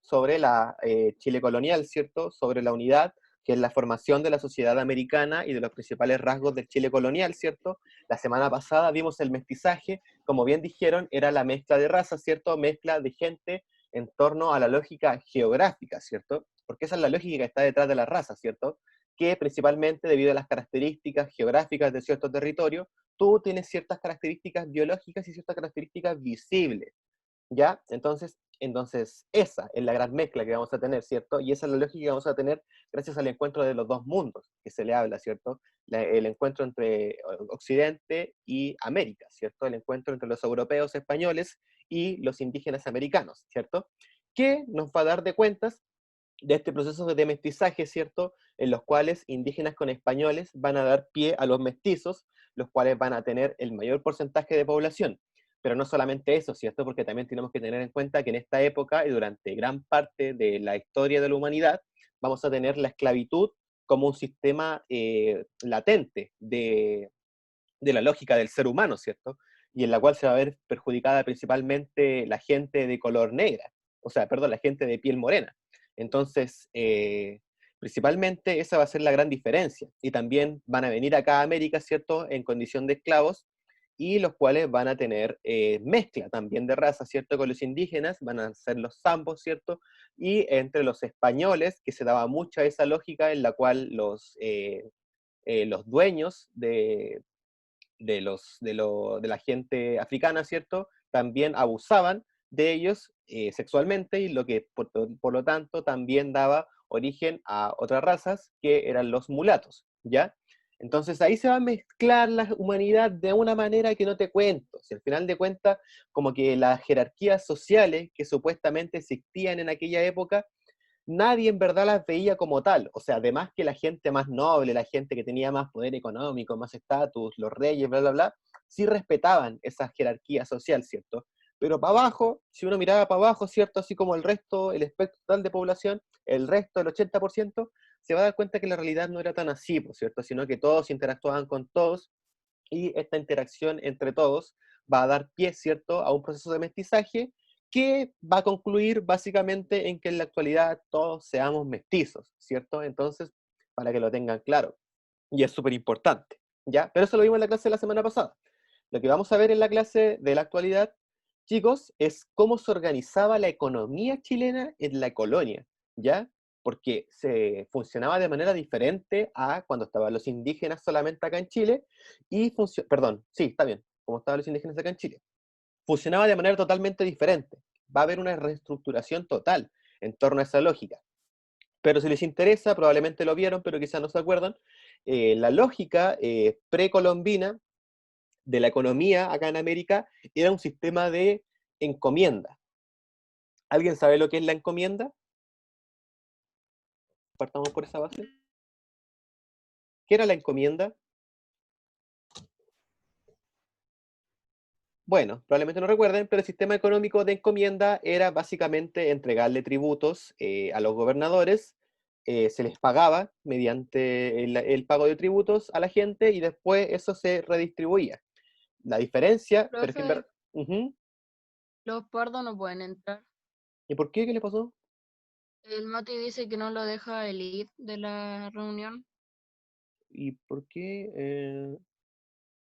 sobre la Chile colonial, ¿cierto? Sobre la unidad, que es la formación de la sociedad americana y de los principales rasgos del Chile colonial, ¿cierto? La semana pasada vimos el mestizaje, como bien dijeron, era la mezcla de razas, ¿cierto? Mezcla de gente en torno a la lógica geográfica, ¿cierto? Porque esa es la lógica que está detrás de la raza, ¿cierto? Que principalmente debido a las características geográficas de cierto territorio, tú tienes ciertas características biológicas y ciertas características visibles, ¿ya? Entonces esa es la gran mezcla que vamos a tener, ¿cierto? Y esa es la lógica que vamos a tener gracias al encuentro de los dos mundos que se le habla, ¿cierto? El encuentro entre Occidente y América, ¿cierto? El encuentro entre los europeos españoles y los indígenas americanos, ¿cierto? Que nos va a dar de cuentas de este proceso de mestizaje, ¿cierto? En los cuales indígenas con españoles van a dar pie a los mestizos, los cuales van a tener el mayor porcentaje de población. Pero no solamente eso, ¿cierto? Porque también tenemos que tener en cuenta que en esta época y durante gran parte de la historia de la humanidad, vamos a tener la esclavitud como un sistema latente de la lógica del ser humano, ¿cierto? Y en la cual se va a ver perjudicada principalmente la gente de color negra, o sea, perdón, la gente de piel morena. Entonces, principalmente esa va a ser la gran diferencia. Y también van a venir acá a América, ¿cierto?, en condición de esclavos, y los cuales van a tener mezcla también de raza, ¿cierto?, con los indígenas, van a ser los zambos, ¿cierto?, y entre los españoles, que se daba mucha esa lógica en la cual los dueños de la gente africana, ¿cierto? También abusaban de ellos sexualmente y lo que por lo tanto también daba origen a otras razas que eran los mulatos, ¿ya? Entonces ahí se va a mezclar la humanidad de una manera que no te cuento. Si al final de cuentas, como que las jerarquías sociales que supuestamente existían en aquella época nadie en verdad las veía como tal. O sea, además que la gente más noble, la gente que tenía más poder económico, más estatus, los reyes, bla, bla, bla, sí respetaban esa jerarquía social, ¿cierto? Pero para abajo, si uno miraba para abajo, ¿cierto? Así como el resto, el espectro total de población, el resto, el 80%, se va a dar cuenta que la realidad no era tan así, ¿por cierto? Sino que todos interactuaban con todos y esta interacción entre todos va a dar pie, ¿cierto?, a un proceso de mestizaje que va a concluir básicamente en que en la actualidad todos seamos mestizos, ¿cierto? Entonces, para que lo tengan claro. Y es súper importante, ¿ya? Pero eso lo vimos en la clase de la semana pasada. Lo que vamos a ver en la clase de la actualidad, chicos, es cómo se organizaba la economía chilena en la colonia, ¿ya? Porque se funcionaba de manera diferente a cuando estaban los indígenas solamente acá en Chile, perdón, sí, está bien, como estaban los indígenas acá en Chile. Funcionaba de manera totalmente diferente. Va a haber una reestructuración total en torno a esa lógica. Pero si les interesa, probablemente lo vieron, pero quizás no se acuerdan, la lógica precolombina de la economía acá en América era un sistema de encomienda. ¿Alguien sabe lo que es la encomienda? Partamos por esa base. ¿Qué era la encomienda? Bueno, probablemente no recuerden, pero el sistema económico de encomienda era básicamente entregarle tributos a los gobernadores, se les pagaba mediante el pago de tributos a la gente y después eso se redistribuía. La diferencia, pero es que en Profe, verdad... Ujú. los pardos no pueden entrar. ¿Y por qué? ¿Qué le pasó? El Mati dice que no lo deja el ir de la reunión. ¿Y por qué?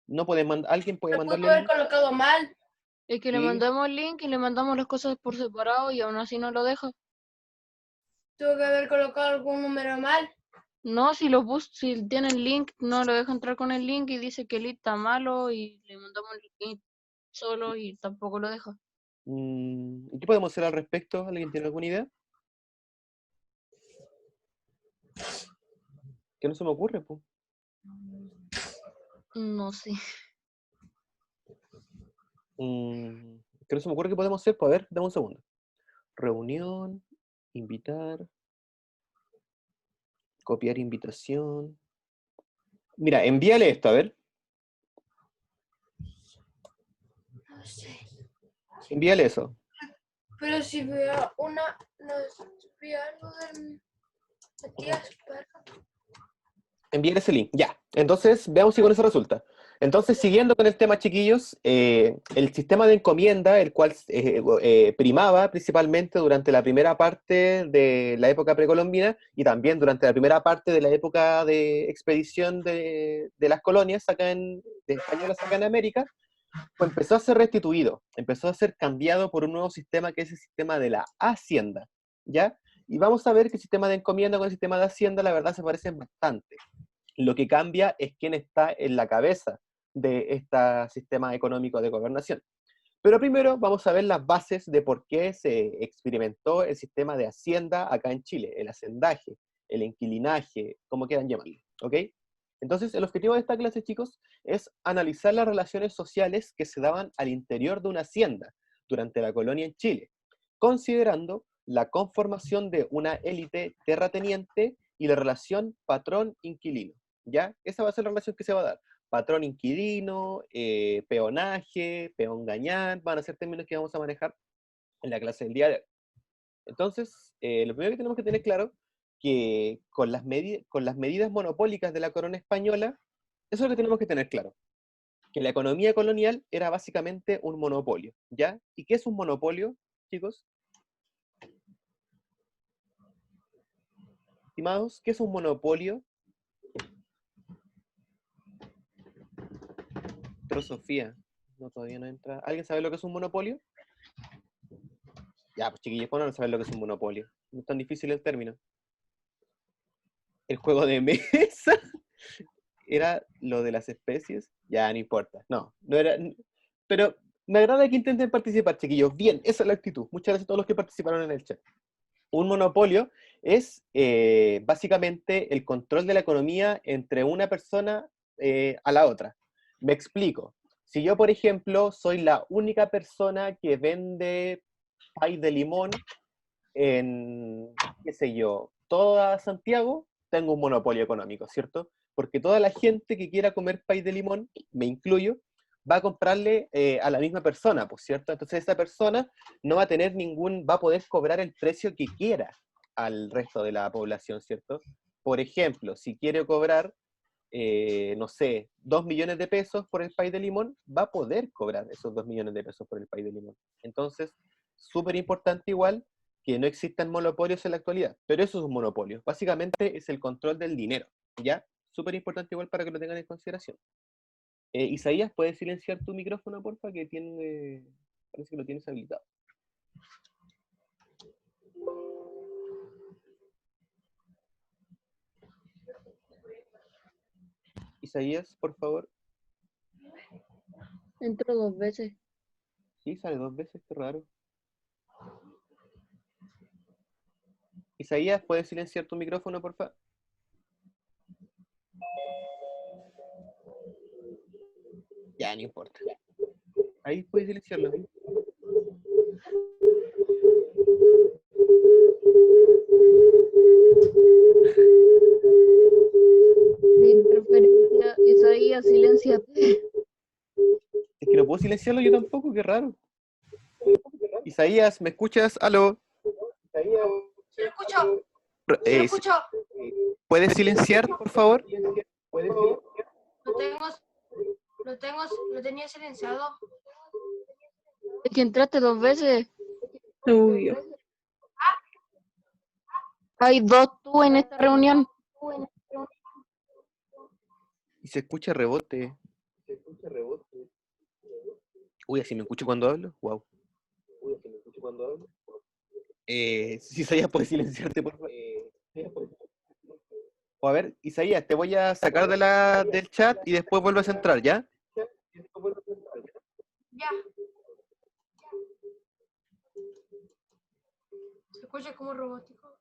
No puede ¿Alguien puede Lo pudo mandarle el haber link? colocado mal. Es que le Sí. mandamos el link y le mandamos las cosas por separado y aún así no lo deja. Tuvo que haber colocado algún número mal. No, si tiene el link, no lo deja entrar con el link y dice que el link está malo y le mandamos el link solo y tampoco lo deja. ¿Y qué podemos hacer al respecto? ¿Alguien tiene alguna idea? Que no se me ocurre, pues. No sé. Que no se me ocurre qué podemos hacer. Pues a ver, dame un segundo. Reunión, invitar, copiar invitación. Mira, envíale esto, a ver. No sé. Envíale eso. Pero si veo algo del Matías, pero... Envíale ese link. Ya. Entonces, veamos si con eso resulta. Entonces, siguiendo con el tema, chiquillos, el sistema de encomienda, el cual primaba principalmente durante la primera parte de la época precolombina y también durante la primera parte de la época de expedición de las colonias de españolas acá en América, pues empezó a ser restituido, empezó a ser cambiado por un nuevo sistema que es el sistema de la hacienda, ¿ya? Y vamos a ver que el sistema de encomienda con el sistema de hacienda, la verdad, se parecen bastante. Lo que cambia es quién está en la cabeza de este sistema económico de gobernación. Pero primero vamos a ver las bases de por qué se experimentó el sistema de hacienda acá en Chile, el hacendaje, el inquilinaje, como quieran llamarlo, ¿ok? Entonces, el objetivo de esta clase, chicos, es analizar las relaciones sociales que se daban al interior de una hacienda durante la colonia en Chile, considerando la conformación de una élite terrateniente y la relación patrón-inquilino, ¿ya? Esa va a ser la relación que se va a dar. Patrón inquilino, peonaje, peón gañán, van a ser términos que vamos a manejar en la clase del día de hoy. Entonces, lo primero que tenemos que tener claro, que con las medidas monopólicas de la corona española, eso es lo que tenemos que tener claro, que la economía colonial era básicamente un monopolio, ¿ya? ¿Y qué es un monopolio, chicos? Estimados, ¿qué es un monopolio? Sofía, no, todavía no entra. ¿Alguien sabe lo que es un monopolio? Ya, pues chiquillos, ¿cómo no saben lo que es un monopolio? No es tan difícil el término. El juego de mesa era lo de las especies. Ya, no importa. No, no era. Pero me agrada que intenten participar, chiquillos. Bien, esa es la actitud. Muchas gracias a todos los que participaron en el chat. Un monopolio es básicamente el control de la economía entre una persona a la otra. Me explico. Si yo, por ejemplo, soy la única persona que vende pay de limón en, qué sé yo, toda Santiago, tengo un monopolio económico, ¿cierto? Porque toda la gente que quiera comer pay de limón, me incluyo, va a comprarle a la misma persona, pues, ¿cierto? Entonces esa persona no va a tener va a poder cobrar el precio que quiera al resto de la población, ¿cierto? Por ejemplo, si quiere cobrar, no sé, 2 millones de pesos por el pay de limón, va a poder cobrar esos 2 millones de pesos por el pay de limón. Entonces, súper importante igual que no existan monopolios en la actualidad, pero eso es un monopolio. Básicamente es el control del dinero, ¿ya? Súper importante igual para que lo tengan en consideración. Isaías, ¿puedes silenciar tu micrófono, porfa? Que parece que lo tienes habilitado. Isaías, por favor. Entró 2 veces. Sí, sale 2 veces, qué raro. Isaías, ¿puedes silenciar tu micrófono, porfa? Ya, no importa. Ahí puedes silenciarlo. De interferencia, Isaías, silénciate. Es que no puedo silenciarlo yo tampoco, qué raro. Isaías, ¿me escuchas? ¿Aló? Sí, lo escucho. Sí, lo escucho. ¿Puedes silenciar, por favor? Lo tenía silenciado. Es que entraste 2 veces. Obvio. Hay 2 tú en esta reunión. Y se escucha rebote. Uy, ¿así me escucho cuando hablo? Wow. Si Isaías, ¿puedes silenciarte, por favor? O a ver, Isaías, te voy a sacar del chat y después vuelves a entrar, ¿ya? Ya. Se escucha como robótico.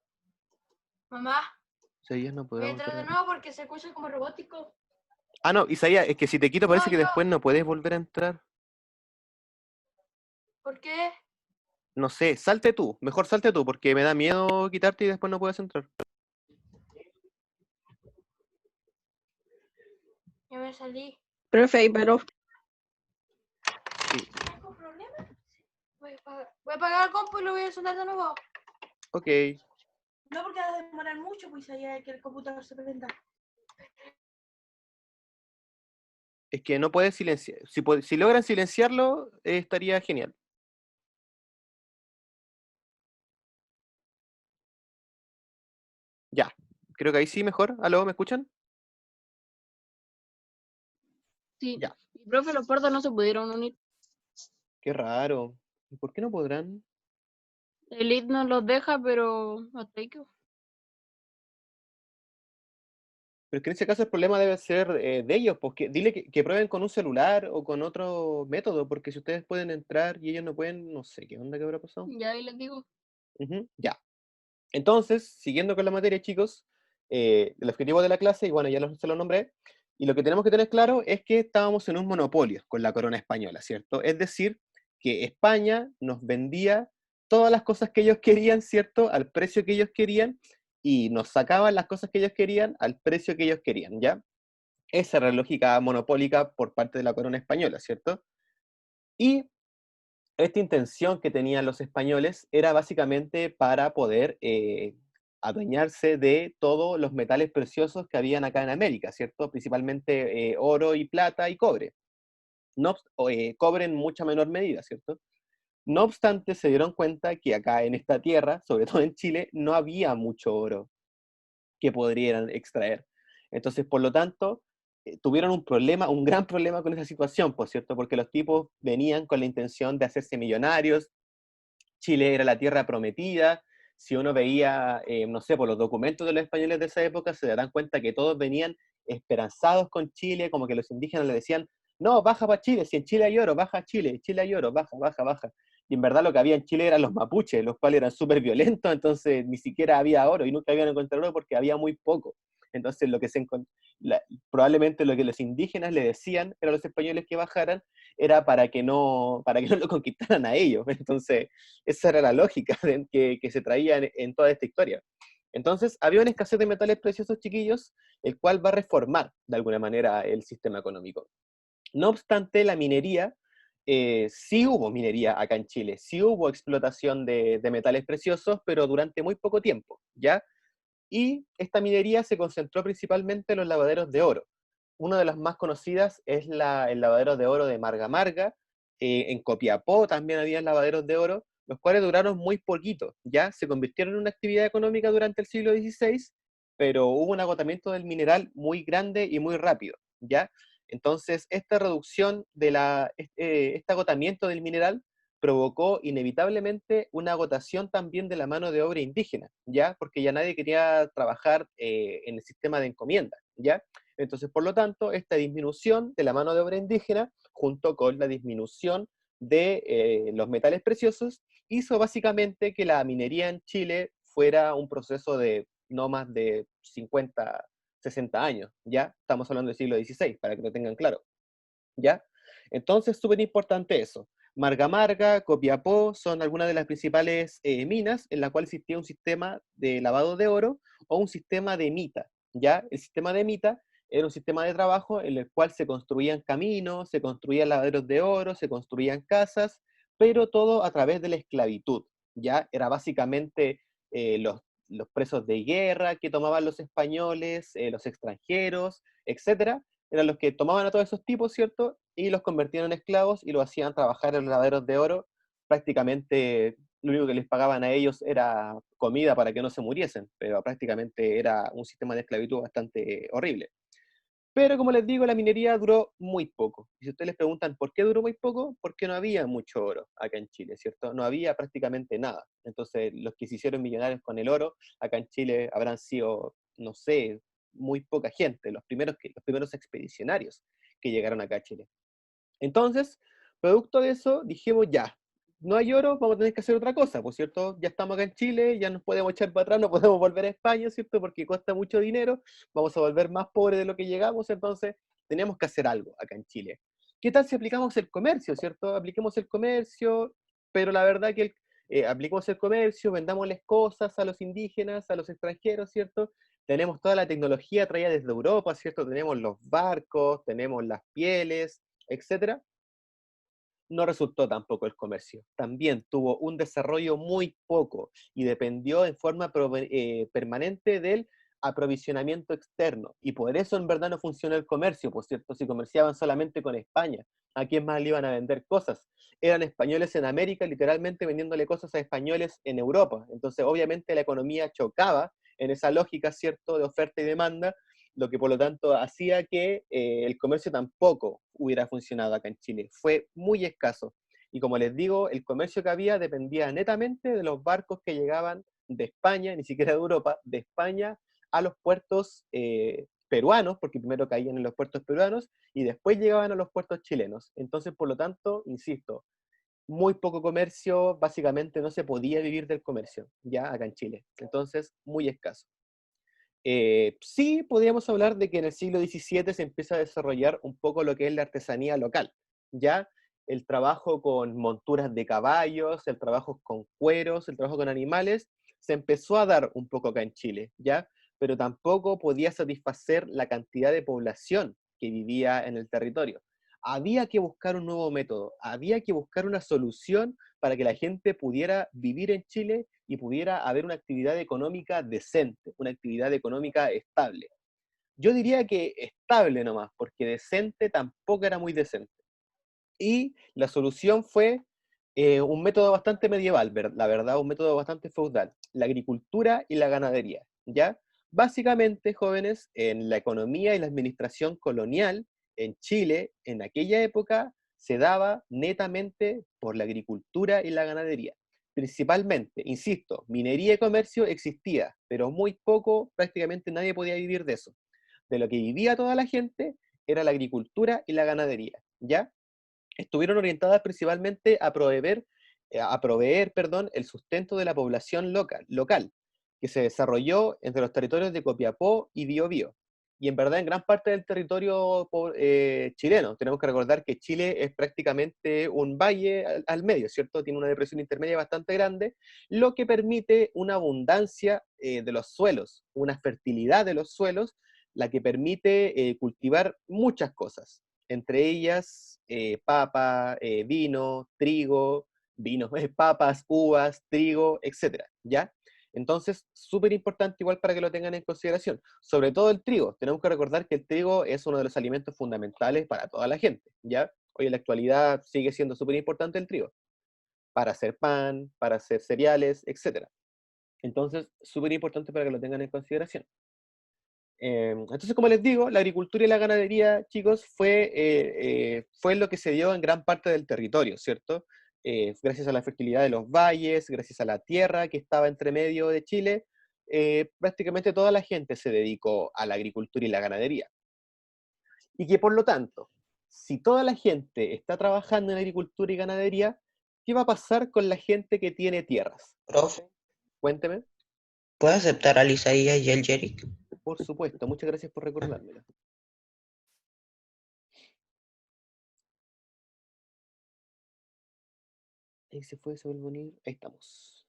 Mamá, Isaías, no voy a podemos entrar de entrar. nuevo porque se escucha como robótico. Ah, no, Isaías, es que si te quito parece No, que yo. después no puedes volver a entrar. ¿Por qué? No sé, salte tú. Mejor salte tú, porque me da miedo quitarte y después no puedes entrar. Ya me salí. Profe, pero Sí. ¿Tengo problema? Voy a apagar el compu y lo voy a encender de nuevo. Ok. No, porque va a demorar mucho, pues allá que el computador se prenda. Es que no puede silenciar. Si logran silenciarlo, estaría genial. Ya, creo que ahí sí mejor. ¿Aló, me escuchan? Sí. Ya, Y profe, los pardos no se pudieron unir. qué raro. ¿Y por qué no podrán? El IT no los deja, pero hasta ahí quedó. Pero es que en ese caso el problema debe ser de ellos, pues dile que prueben con un celular o con otro método, porque si ustedes pueden entrar y ellos no pueden, no sé qué onda que habrá pasado. Ya ahí les digo. Ujú, ya. Entonces, siguiendo con la materia, chicos, el objetivo de la clase, y bueno, se lo nombré, y lo que tenemos que tener claro es que estábamos en un monopolio con la corona española, ¿cierto? Es decir, que España nos vendía todas las cosas que ellos querían, ¿cierto? Al precio que ellos querían, y nos sacaban las cosas que ellos querían al precio que ellos querían, ¿ya? Esa era la lógica monopólica por parte de la corona española, ¿cierto? Y esta intención que tenían los españoles era básicamente para poder adueñarse de todos los metales preciosos que habían acá en América, ¿cierto? Principalmente oro y plata y cobre. Cobre en mucha menor medida, ¿cierto? No obstante, se dieron cuenta que acá en esta tierra, sobre todo en Chile, no había mucho oro que podrían extraer. Entonces, por lo tanto, tuvieron un problema, un gran problema con esa situación, por cierto, porque los tipos venían con la intención de hacerse millonarios. Chile era la tierra prometida. Si uno veía, no sé, por los documentos de los españoles de esa época, se darán cuenta que todos venían esperanzados con Chile, como que los indígenas le decían, no, baja para Chile, si en Chile hay oro, baja a Chile, Chile hay oro, baja, baja, baja. Y en verdad lo que había en Chile eran los mapuches, los cuales eran súper violentos, entonces ni siquiera había oro y nunca habían encontrado oro porque había muy poco. Entonces lo que probablemente lo que los indígenas le decían a los españoles que bajaran era para que no lo conquistaran a ellos. Entonces, esa era la lógica que se traía en toda esta historia. Entonces, había una escasez de metales preciosos, chiquillos, el cual va a reformar de alguna manera el sistema económico. No obstante, la minería, sí hubo minería acá en Chile, sí hubo explotación de metales preciosos, pero durante muy poco tiempo, ¿ya? Y esta minería se concentró principalmente en los lavaderos de oro. Una de las más conocidas es el lavadero de oro de Marga Marga. En Copiapó también había lavaderos de oro, los cuales duraron muy poquito, ya se convirtieron en una actividad económica durante el siglo XVI, pero hubo un agotamiento del mineral muy grande y muy rápido, ya. Entonces, esta reducción este agotamiento del mineral provocó inevitablemente una agotación también de la mano de obra indígena, ¿ya? Porque ya nadie quería trabajar en el sistema de encomienda, ¿ya? Entonces, por lo tanto, esta disminución de la mano de obra indígena, junto con la disminución de los metales preciosos, hizo básicamente que la minería en Chile fuera un proceso de no más de 50, 60 años, ¿ya? Estamos hablando del siglo XVI, para que lo tengan claro, ¿ya? Entonces, súper importante eso. Marga Marga, Copiapó son algunas de las principales minas en la cual existía un sistema de lavado de oro o un sistema de mita, ¿ya? El sistema de mita era un sistema de trabajo en el cual se construían caminos, se construían lavaderos de oro, se construían casas, pero todo a través de la esclavitud, ¿ya? Era básicamente los presos de guerra que tomaban los españoles, los extranjeros, etcétera, eran los que tomaban a todos esos tipos, ¿cierto? Y los convertían en esclavos y los hacían trabajar en los lavaderos de oro. Prácticamente lo único que les pagaban a ellos era comida para que no se muriesen, pero prácticamente era un sistema de esclavitud bastante horrible. Pero como les digo, la minería duró muy poco. Y si ustedes les preguntan por qué duró muy poco, porque no había mucho oro acá en Chile, ¿cierto? No había prácticamente nada. Entonces, los que se hicieron millonarios con el oro acá en Chile habrán sido, no sé, muy poca gente, los primeros expedicionarios que llegaron acá a Chile. Entonces, producto de eso, dijimos ya, no hay oro, vamos a tener que hacer otra cosa, por cierto, ya estamos acá en Chile, ya nos podemos echar para atrás, no podemos volver a España, ¿cierto? Porque cuesta mucho dinero, vamos a volver más pobres de lo que llegamos, entonces tenemos que hacer algo acá en Chile. ¿Qué tal si aplicamos el comercio, ¿cierto? Apliquemos el comercio, pero la verdad que apliquemos el comercio, vendámosles cosas a los indígenas, a los extranjeros, ¿cierto? Tenemos toda la tecnología traída desde Europa, ¿cierto? Tenemos los barcos, tenemos las pieles, etcétera. No resultó tampoco el comercio. También tuvo un desarrollo muy poco y dependió en forma permanente del aprovisionamiento externo, y por eso en verdad no funciona el comercio, por cierto, si comerciaban solamente con España, ¿a quién más le iban a vender cosas? Eran españoles en América, literalmente vendiéndole cosas a españoles en Europa, entonces obviamente la economía chocaba en esa lógica, ¿cierto?, de oferta y demanda, lo que por lo tanto hacía que el comercio tampoco hubiera funcionado acá en Chile, fue muy escaso, y como les digo, el comercio que había dependía netamente de los barcos que llegaban de España, ni siquiera de Europa, de España a los puertos peruanos, porque primero caían en los puertos peruanos y después llegaban a los puertos chilenos. Entonces, por lo tanto, insisto, muy poco comercio, básicamente no se podía vivir del comercio, ya acá en Chile. Entonces, muy escaso. Sí, podríamos hablar de que en el siglo XVII se empieza a desarrollar un poco lo que es la artesanía local, ya el trabajo con monturas de caballos, el trabajo con cueros, el trabajo con animales, se empezó a dar un poco acá en Chile, ¿ya? Pero tampoco podía satisfacer la cantidad de población que vivía en el territorio. Había que buscar un nuevo método, había que buscar una solución para que la gente pudiera vivir en Chile y pudiera haber una actividad económica decente, una actividad económica estable. Yo diría que estable nomás, porque decente tampoco era muy decente. Y la solución fue un método bastante medieval, la verdad, un método bastante feudal, la agricultura y la ganadería, ¿ya? Básicamente, jóvenes, en la economía y la administración colonial en Chile, en aquella época, se daba netamente por la agricultura y la ganadería. Principalmente, insisto, minería y comercio existía, pero muy poco, prácticamente nadie podía vivir de eso. De lo que vivía toda la gente era la agricultura y la ganadería, ¿ya? Estuvieron orientadas principalmente a proveer, perdón, el sustento de la población local, que se desarrolló entre los territorios de Copiapó y Biobío. Y en verdad en gran parte del territorio chileno. Tenemos que recordar que Chile es prácticamente un valle al medio, ¿cierto? Tiene una depresión intermedia bastante grande, lo que permite una abundancia de los suelos, una fertilidad de los suelos, la que permite cultivar muchas cosas, entre ellas papa, vino, trigo, papas, uvas, trigo, etcétera, ¿ya? Entonces, súper importante igual para que lo tengan en consideración. Sobre todo el trigo. Tenemos que recordar que el trigo es uno de los alimentos fundamentales para toda la gente, ¿ya? Hoy en la actualidad sigue siendo súper importante el trigo, para hacer pan, para hacer cereales, etcétera. Entonces, súper importante para que lo tengan en consideración. Entonces, como les digo, la agricultura y la ganadería, chicos, fue lo que se dio en gran parte del territorio, ¿cierto? Gracias a la fertilidad de los valles, gracias a la tierra que estaba entre medio de Chile, prácticamente toda la gente se dedicó a la agricultura y la ganadería. Y que por lo tanto, si toda la gente está trabajando en agricultura y ganadería, ¿qué va a pasar con la gente que tiene tierras? Profe, Cuénteme. ¿puedo aceptar al Isaías y al Yerick? Por supuesto, muchas gracias por recordármelo. Ahí se fue, se vuelve a unir. Ahí estamos.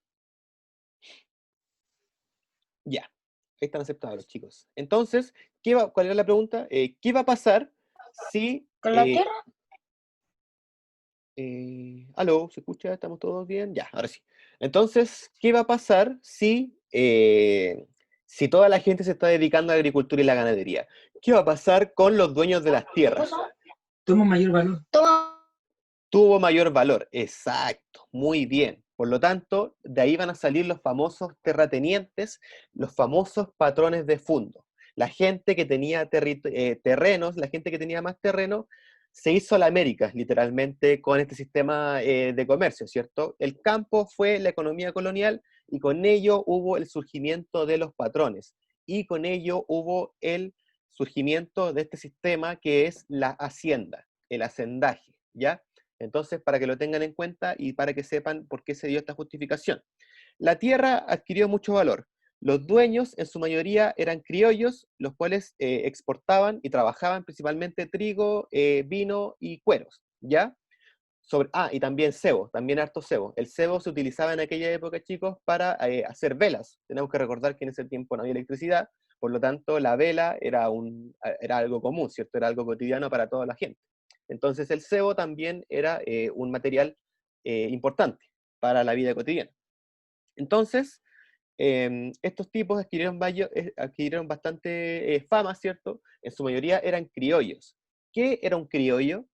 Ya. Ahí están aceptados los chicos. Entonces, ¿cuál era la pregunta? ¿Qué va a pasar si... ¿Con la tierra? ¿Aló? ¿Se escucha? ¿Estamos todos bien? Ya, ahora sí. Entonces, ¿qué va a pasar si toda la gente se está dedicando a la agricultura y la ganadería? ¿Qué va a pasar con los dueños de las tierras? Toma mayor valor. Toma. Tuvo mayor valor, exacto, muy bien. Por lo tanto, de ahí van a salir los famosos terratenientes, los famosos patrones de fundo. La gente que tenía terrenos, la gente que tenía más terreno, se hizo a la América, literalmente, con este sistema de comercio, ¿cierto? El campo fue la economía colonial y con ello hubo el surgimiento de los patrones y con ello hubo el surgimiento de este sistema que es la hacienda, el hacendaje, ¿ya? Entonces, para que lo tengan en cuenta y para que sepan por qué se dio esta justificación. La tierra adquirió mucho valor. Los dueños, en su mayoría, eran criollos, los cuales exportaban y trabajaban principalmente trigo, vino y cueros, ¿ya? Y también cebo, también harto cebo. El cebo se utilizaba en aquella época, chicos, para hacer velas. Tenemos que recordar que en ese tiempo no había electricidad, por lo tanto, la vela era algo común, ¿cierto? Era algo cotidiano para toda la gente. Entonces, el cebo también era un material importante para la vida cotidiana. Entonces, Estos tipos adquirieron bastante fama, ¿cierto? En su mayoría eran criollos. ¿Qué era un criollo?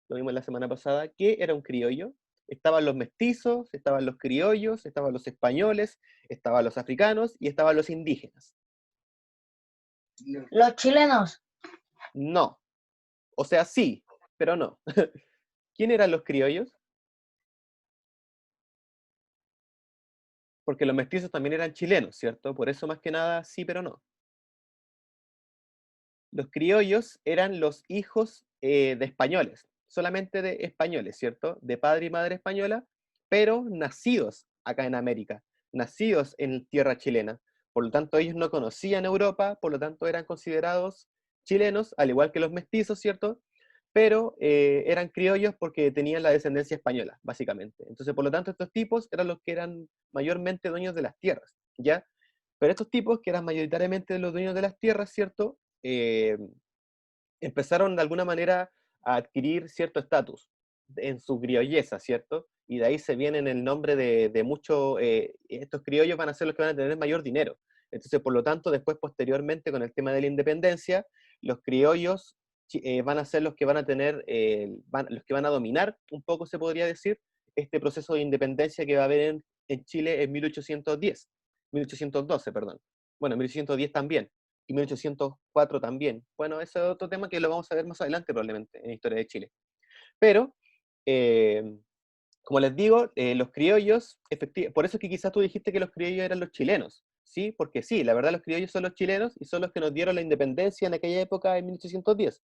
Lo vimos la semana pasada. ¿Qué era un criollo? Estaban los mestizos, estaban los criollos, estaban los españoles, estaban los africanos y estaban los indígenas. Los chilenos. No. O sea, sí, pero no. ¿Quién eran los criollos? Porque los mestizos también eran chilenos, ¿cierto? Por eso más que nada sí, pero no. Los criollos eran los hijos de españoles, solamente de españoles, ¿cierto? De padre y madre española, pero nacidos acá en América, nacidos en tierra chilena. Por lo tanto, ellos no conocían Europa, por lo tanto eran considerados chilenos, al igual que los mestizos, ¿cierto? Pero eran criollos porque tenían la descendencia española, básicamente. Entonces, por lo tanto, estos tipos eran los que eran mayormente dueños de las tierras, ¿ya? Pero estos tipos, que eran mayoritariamente los dueños de las tierras, ¿cierto? Empezaron de alguna manera a adquirir cierto estatus en su criolleza, ¿cierto? Y de ahí se viene el nombre de muchos, estos criollos van a ser los que van a tener mayor dinero. Entonces, por lo tanto, después, posteriormente, con el tema de la independencia, los criollos van a ser los que van a tener, los que van a dominar, un poco se podría decir, este proceso de independencia que va a haber en Chile en 1810, 1812, perdón. Bueno, en 1810 también, y 1804 también. Bueno, ese es otro tema que lo vamos a ver más adelante probablemente en la historia de Chile. Pero, eh, como les digo, los criollos, por eso es que quizás tú dijiste que los criollos eran los chilenos, ¿sí? Porque sí, la verdad los criollos son los chilenos y son los que nos dieron la independencia en aquella época, en 1810.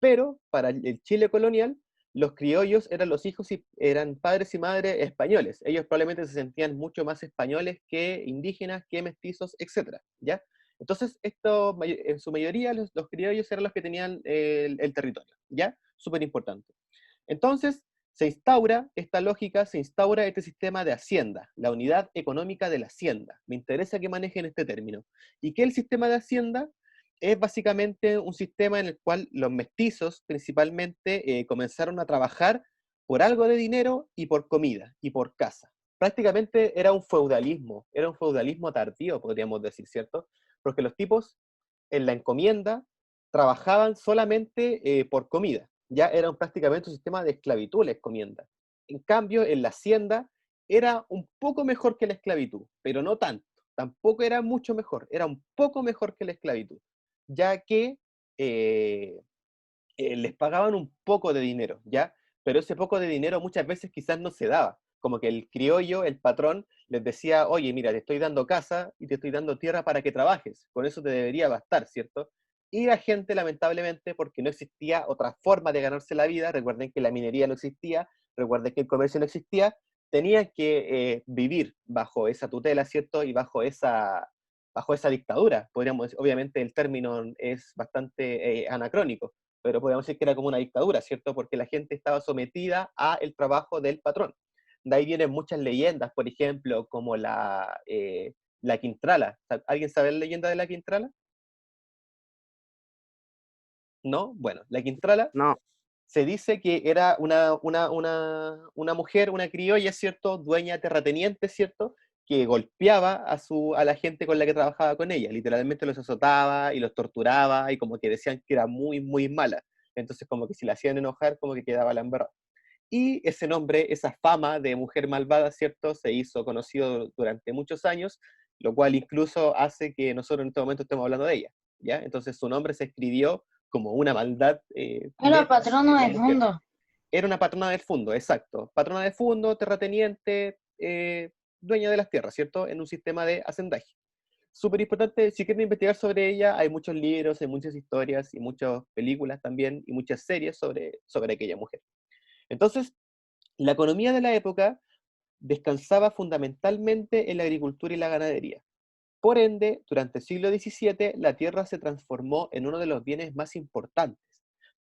Pero para el Chile colonial, los criollos eran los hijos y eran padres y madres españoles. Ellos probablemente se sentían mucho más españoles que indígenas, que mestizos, etcétera, ¿ya? Entonces, en su mayoría, los criollos eran los que tenían el territorio, ¿ya? Súper importante. Entonces, se instaura esta lógica, se instaura este sistema de hacienda, la unidad económica de la hacienda. Me interesa que manejen este término. ¿Y qué es el sistema de hacienda? Es básicamente un sistema en el cual los mestizos principalmente comenzaron a trabajar por algo de dinero y por comida y por casa. Prácticamente era un feudalismo tardío, podríamos decir, ¿cierto? Porque los tipos en la encomienda trabajaban solamente por comida. Ya era prácticamente un sistema de esclavitud la encomienda. En cambio, en la hacienda era un poco mejor que la esclavitud, pero no tanto. Tampoco era mucho mejor, era un poco mejor que la esclavitud, ya que eh, les pagaban un poco de dinero, ¿ya? Pero ese poco de dinero muchas veces quizás no se daba. Como que el criollo, el patrón, les decía, oye, mira, te estoy dando casa y te estoy dando tierra para que trabajes. Con eso te debería bastar, ¿cierto? Y la gente, lamentablemente, porque no existía otra forma de ganarse la vida, recuerden que la minería no existía, recuerden que el comercio no existía, tenían que vivir bajo esa tutela, ¿cierto? Y bajo esa dictadura. Podríamos decir, obviamente el término es bastante anacrónico, pero podríamos decir que era como una dictadura, ¿cierto? Porque la gente estaba sometida a el trabajo del patrón. De ahí vienen muchas leyendas, por ejemplo, como la Quintrala. ¿Alguien sabe la leyenda de la Quintrala? ¿No? Bueno, la Quintrala No, se dice que era una mujer, una criolla, ¿cierto? Dueña terrateniente, ¿cierto? Que golpeaba a la gente con la que trabajaba con ella. Literalmente los azotaba y los torturaba y como que decían que era muy, muy mala. Entonces como que si la hacían enojar, como que quedaba la embarrada. Y ese nombre, esa fama de mujer malvada, ¿cierto? Se hizo conocido durante muchos años, lo cual incluso hace que nosotros en este momento estemos hablando de ella, ¿ya? Entonces su nombre se escribió como una maldad Era detrás patrono de la del mujer. mundo. Era una patrona del fondo, exacto. Patrona del fondo, terrateniente, dueña de las tierras, ¿cierto? En un sistema de hacendaje. Súper importante, si quieren investigar sobre ella, hay muchos libros, hay muchas historias y muchas películas también y muchas series sobre aquella mujer. Entonces, la economía de la época descansaba fundamentalmente en la agricultura y la ganadería. Por ende, durante el siglo XVII, la tierra se transformó en uno de los bienes más importantes.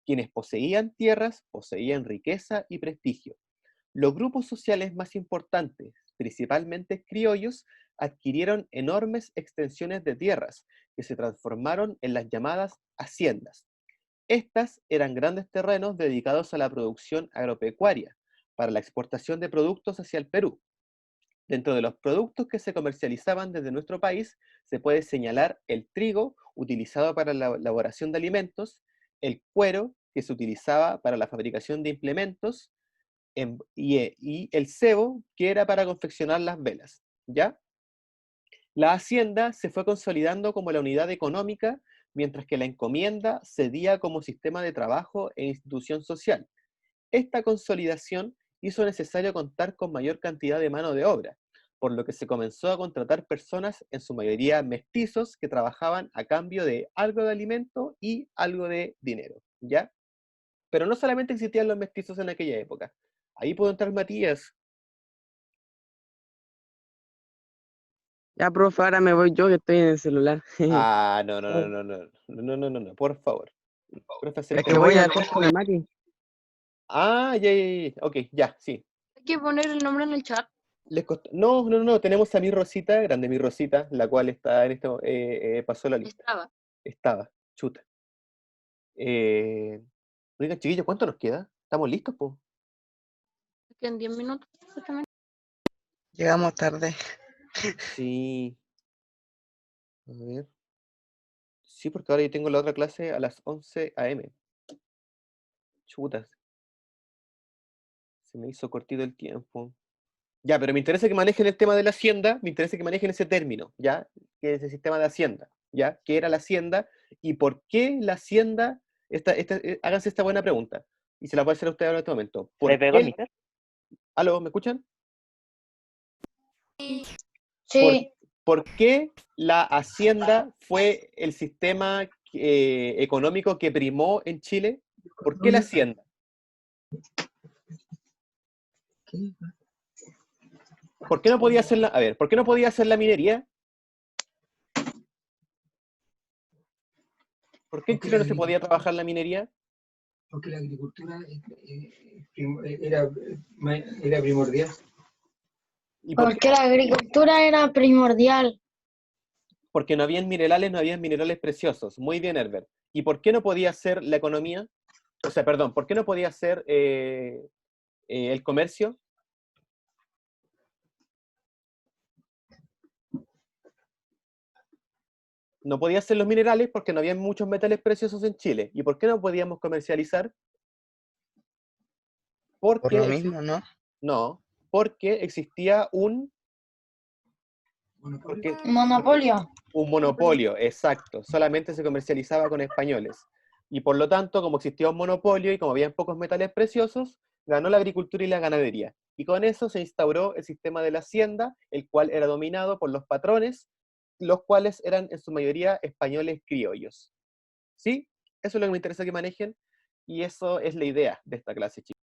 Quienes poseían tierras poseían riqueza y prestigio. Los grupos sociales más importantes, principalmente criollos, adquirieron enormes extensiones de tierras que se transformaron en las llamadas haciendas. Estas eran grandes terrenos dedicados a la producción agropecuaria, para la exportación de productos hacia el Perú. Dentro de los productos que se comercializaban desde nuestro país, se puede señalar el trigo, utilizado para la elaboración de alimentos, el cuero, que se utilizaba para la fabricación de implementos, y el cebo, que era para confeccionar las velas, ¿ya? La hacienda se fue consolidando como la unidad económica, mientras que la encomienda cedía como sistema de trabajo e institución social. Esta consolidación hizo necesario contar con mayor cantidad de mano de obra, por lo que se comenzó a contratar personas, en su mayoría mestizos, que trabajaban a cambio de algo de alimento y algo de dinero, ¿ya? Pero no solamente existían los mestizos en aquella época. Ahí pudo entrar Matías. Ya, profe, ahora me voy yo que estoy en el celular. Ah, no, por favor. Profe, Es que voy a hacer con el Mati. Ah, ya, ok, ya, sí. Hay que poner el nombre en el chat. Les costó... No, tenemos a mi Rosita, grande mi Rosita, la cual está en esto, pasó la lista. Estaba, chuta. Oigan, chiquillos, ¿cuánto nos queda? ¿Estamos listos, po? Que en 10 minutos, exactamente. Llegamos tarde. Sí. A ver. Sí, porque ahora yo tengo la otra clase a las 11 a.m. Chutas. Se me hizo cortito el tiempo. Ya, pero me interesa que manejen el tema de la hacienda, me interesa que manejen ese término, ¿ya? Que es el sistema de hacienda, ¿ya? ¿Qué era la hacienda? ¿Y por qué la hacienda? Háganse esta buena pregunta, y se la voy a hacer a ustedes en este momento. ¿Por ¿Le pegó el qué? mister? ¿Aló, me escuchan? Sí. ¿Por qué la hacienda fue el sistema económico que primó en Chile? ¿Por qué la hacienda? ¿Por qué no podía hacer la, a ver, ¿por qué no podía hacer la minería? ¿Por qué en Chile no se podía trabajar la minería? Porque la agricultura era primordial. ¿Y por qué? Porque la agricultura era primordial. Porque no habían minerales preciosos. Muy bien, Herbert. ¿Y por qué no podía ser la economía? O sea, perdón, ¿por qué no podía ser el comercio? No podía ser los minerales porque no había muchos metales preciosos en Chile. ¿Y por qué no podíamos comercializar? Por Porque lo mismo, ¿no? no, porque existía un Monopolio. monopolio, exacto. Solamente se comercializaba con españoles. Y por lo tanto, como existía un monopolio y como había pocos metales preciosos, ganó la agricultura y la ganadería. Y con eso se instauró el sistema de la hacienda, el cual era dominado por los patrones, los cuales eran en su mayoría españoles criollos. ¿Sí? Eso es lo que me interesa que manejen, y eso es la idea de esta clase, chicos.